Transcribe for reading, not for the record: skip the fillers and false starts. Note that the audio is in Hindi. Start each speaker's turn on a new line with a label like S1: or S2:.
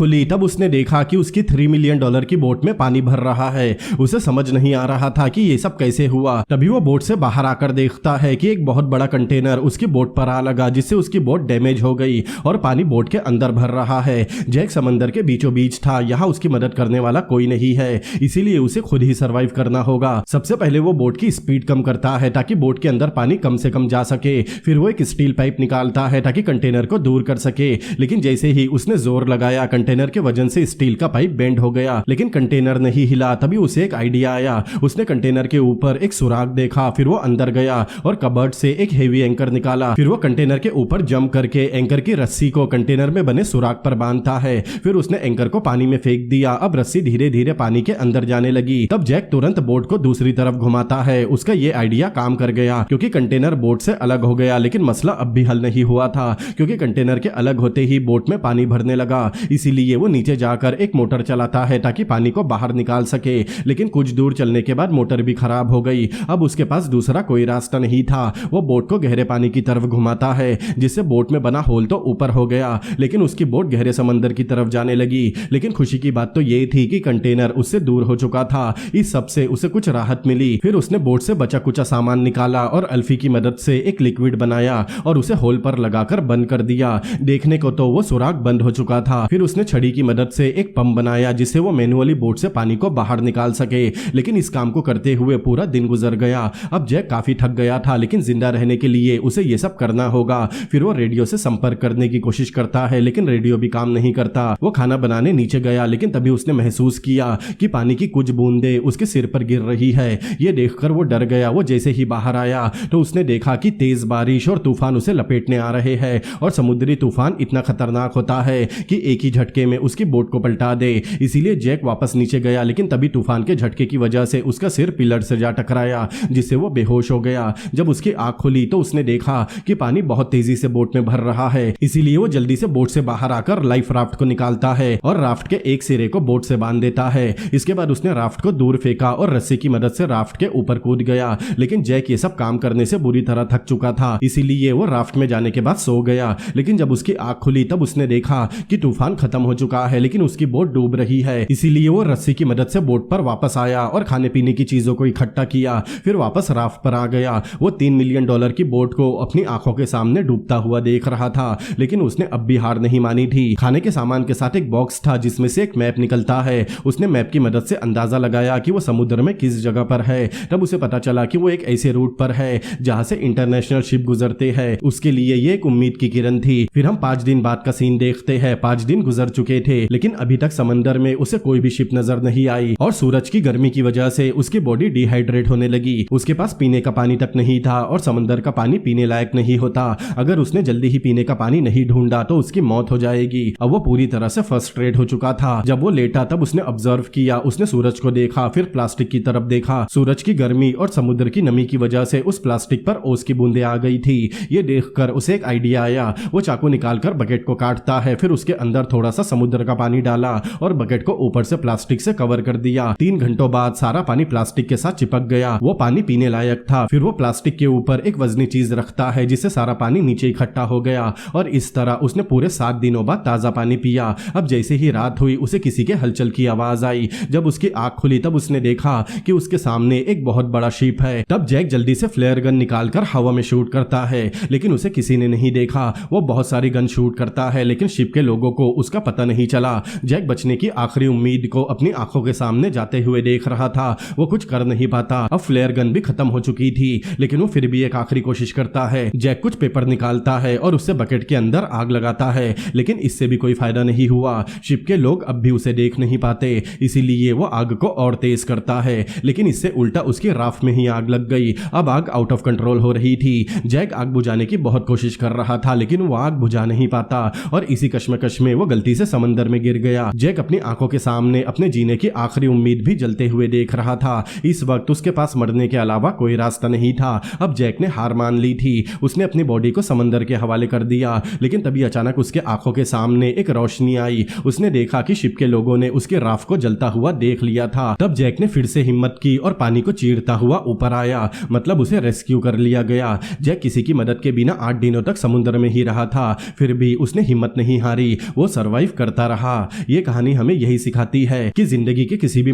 S1: खुली तब उसने देखा कि उसकी $3 मिलियन की बोट में पानी भर रहा है। उसे समझ नहीं आ रहा था कि ये सब कैसे हुआ। तभी वो बोट से बाहर आकर देखता है कि एक बहुत बड़ा कंटेनर उसकी बोट पर आ लगा, जिससे उसकी बोट डैमेज हो गई और पानी बोट के अंदर भर रहा है। जैक समंदर के बीचों बीच था, यहाँ उसकी मदद करने वाला कोई नहीं है, इसीलिए उसे खुद ही सर्वाइव करना होगा। सबसे पहले वो बोट की स्पीड कम करता है ताकि बोट के अंदर पानी कम से कम जा सके। फिर वो एक स्टील पाइप निकालता है ताकि कंटेनर को दूर कर सके, लेकिन जैसे ही उसने जोर लगाया कंटेनर के वजन से स्टील का पाइप बेंड हो गया, लेकिन कंटेनर नहीं हिला। तभी उसे एक आइडिया आया। उसने कंटेनर के ऊपर एक सुराग देखा, फिर वो अंदर गया और कबर्ड से एक हेवी एंकर निकाला। फिर वो कंटेनर के ऊपर जंप करके एंकर की रस्सी को कंटेनर में बने सुराग पर बांधता है। फिर उसने एंकर को पानी में फेंक दिया। अब रस्सी धीरे धीरे पानी के अंदर जाने लगी। तब जैक तुरंत बोट को दूसरी तरफ घुमाता है। उसका ये आइडिया काम कर गया क्योंकि कंटेनर बोट से अलग हो गया, लेकिन मसला अब भी हल नहीं हुआ था क्योंकि कंटेनर के अलग होते ही बोट में पानी भरने लगा। इसीलिए वो नीचे जाकर एक मोटर चलाता है ताकि पानी को बाहर निकाल सके, लेकिन कुछ दूर चलने के बाद मोटर भी खराब हो गई। अब उसके पास दूसरा कोई रास्ता नहीं था। वो बोट को गहरे पानी की तरफ घुमाता है, जिससे बोट में बना होल तो ऊपर हो गया, लेकिन उसकी बोट गहरे समंदर की तरफ जाने लगी। लेकिन खुशी की बात तो ये थी कि कंटेनर उससे दूर हो चुका था। इस सब से उसे कुछ राहत मिली। फिर उसने बोट से बचा कुचा सामान निकाला और अल्फी की मदद से एक लिक्विड बनाया और उसे होल पर लगाकर बंद कर दिया। देखने को तो वो सुराग बंद हो चुका था। फिर उसने छड़ी की मदद से एक पंप बनाया जिससे वो मैनुअली बोट से पानी को बाहर निकाल सके, लेकिन इस काम को करते हुए पूरा दिन गुजर गया। अब जैक काफी थक गया था, लेकिन जिंदा रहने के लिए उसे ये सब करना होगा। फिर वो रेडियो से संपर्क करने की कोशिश करता है, लेकिन रेडियो भी काम नहीं करता। वो खाना बनाने नीचे गया, लेकिन तभी उसने महसूस किया कि पानी की कुछ बूंदें उसके सिर पर गिर रही है। ये देखकर वो डर गया। वो जैसे ही बाहर आया तो उसने देखा कि तेज बारिश और तूफान उसे लपेटने आ रहे हैं और समुद्री तूफान इतना खतरनाक होता है कि एक ही झटके में उसकी बोट को पलटा दे। इसीलिए जैक वापस नीचे गया, लेकिन तभी तूफान के झटके की वजह से उसका सिर पिलर से जा टकराया, जिससे वो बेहोश हो गया। जब उसकी आंख खुली तो उसने देखा कि पानी बहुत तेजी से बोट में भर रहा है। इसीलिए वो जल्दी से बोट से बाहर आकर लाइफ राफ्ट को निकालता है और राफ्ट के एक सिरे को बोट से बांध देता है। इसके बाद उसने राफ्ट को दूर फेंका और रस्सी की मदद से राफ्ट के ऊपर कूद गया, लेकिन जैक ये सब काम करने से बुरी तरह थक चुका था, इसीलिए वो राफ्ट में जाने के बाद सो गया। लेकिन जब उसकी आंख खुली तब उसने देखा कि तूफान खत्म हो चुका है, लेकिन उसकी बोट डूब रही है। इसीलिए वो रस्सी की मदद से बोट पर वापस आया और खाने पीने की चीजों को इकट्ठा किया। फिर वापस राफ्ट पर आ गया। वो $3 मिलियन की बोट को अपनी आंखों के सामने डूबता हुआ देख रहा था, लेकिन उसने अब भी हार नहीं मानी थी। खाने के सामान के साथ एक बॉक्स था जिसमें से एक मैप निकलता है। उसने मैप की मदद से अंदाजा लगाया कि वो समुद्र में किस जगह पर है। तब उसे पता चला कि वो एक ऐसे रूट पर है जहां से इंटरनेशनल शिप गुजरते हैं। उसके लिए ये एक उम्मीद की किरण थी। फिर हम 5 दिन बाद का सीन देखते हैं। 5 दिन गुजर चुके थे, लेकिन अभी तक समंदर में उसे कोई भी शिप नजर नहीं आई और सूरज की गर्मी की वजह से उसकी बॉडी डिहाइड्रेट होने लगी। उसके पास पीने का पानी तक नहीं था और समंदर का पानी पीने लायक नहीं होता। अगर उसने जल्दी ही पीने का पानी नहीं ढूंढा तो उसकी मौत हो जाएगी। अब वो पूरी तरह से फ्रस्ट्रेट हो चुका था। जब वो लेटा तब उसने ऑब्जर्व किया। उसने सूरज को देखा, फिर प्लास्टिक की तरफ देखा। सूरज की गर्मी और समुद्र की नमी की वजह से उस प्लास्टिक पर ओस की बूंदें आ गई थी। ये देखकर उसे एक आइडिया आया। वो चाकू निकालकर बकेट को काटता है, फिर उसके अंदर थोड़ा सा समुद्र का पानी डाला और बकेट को ऊपर से प्लास्टिक से कवर कर दिया। 3 घंटों बाद सारा पानी प्लास्टिक के साथ चिपक गया। वो पानी पीने लायक था। फिर वो प्लास्टिक के ऊपर एक वजनी चीज रखता है जिससे सारा पानी नीचे इकट्ठा हो गया और इस तरह उसने पूरे 7 दिनों बाद ताजा पानी पिया। अब जैसे ही रात हुई उसे किसी के हलचल की आवाज आई। जब उसकी आंख खुली तब उसने देखा कि उसके सामने एक बहुत बड़ा शिप है। तब जैक जल्दी से फ्लेयर गन निकालकर हवा में शूट करता है, लेकिन उसे किसी ने नहीं देखा। वो बहुत सारी गन शूट करता है, लेकिन शिप के लोगों को उसका पता नहीं चला। जैक बचने की आखिरी उम्मीद को अपनी आंखों के सामने जाते हुए देख रहा था। वो कुछ कर नहीं पाता। अब फ्लेयर गन भी खत्म हो चुकी थी, लेकिन वो फिर भी एक आखिरी कोशिश करता है। जैक कुछ पेपर निकालता है और उससे बकेट के अंदर आग लगाता है, लेकिन इससे भी कोई फायदा नहीं हुआ। शिप के लोग अब भी उसे देख नहीं पाते, इसीलिए वो आग को और तेज करता है, लेकिन इससे उल्टा उसकी राफ्ट में ही आग लग गई। अब आग आउट ऑफ कंट्रोल हो रही थी। जैक आग बुझाने की बहुत कोशिश कर रहा था, लेकिन वो आग बुझा नहीं पाता और इसी कश्मकश में वो गलती से समंदर में गिर गया। जैक अपनी आंखों के सामने अपने जीने की आखिरी उम्मीद भी जलते हुए देख रहा था। इस वक्त उसके पास मरने के अलावा कोई रास्ता नहीं था। अब जैक ने हार मान ली थी। उसने अपनी बॉडी को समंदर के हवाले कर दिया, लेकिन तभी अचानक उसके आंखों के सामने एक रोशनी आई। उसने देखा कि शिप के लोगों ने उसके राफ्ट को जलता हुआ देख लिया था। तब जैक ने फिर से हिम्मत की और पानी को चीरता हुआ ऊपर आया, मतलब उसे रेस्क्यू कर लिया गया। जैक किसी की मदद के बिना 8 दिनों तक समुद्र में ही रहा था, फिर भी उसने हिम्मत नहीं हारी। वो सरवाइव करता रहा। ये कहानी हमें यही सिखाती है कि जिंदगी के किसी भी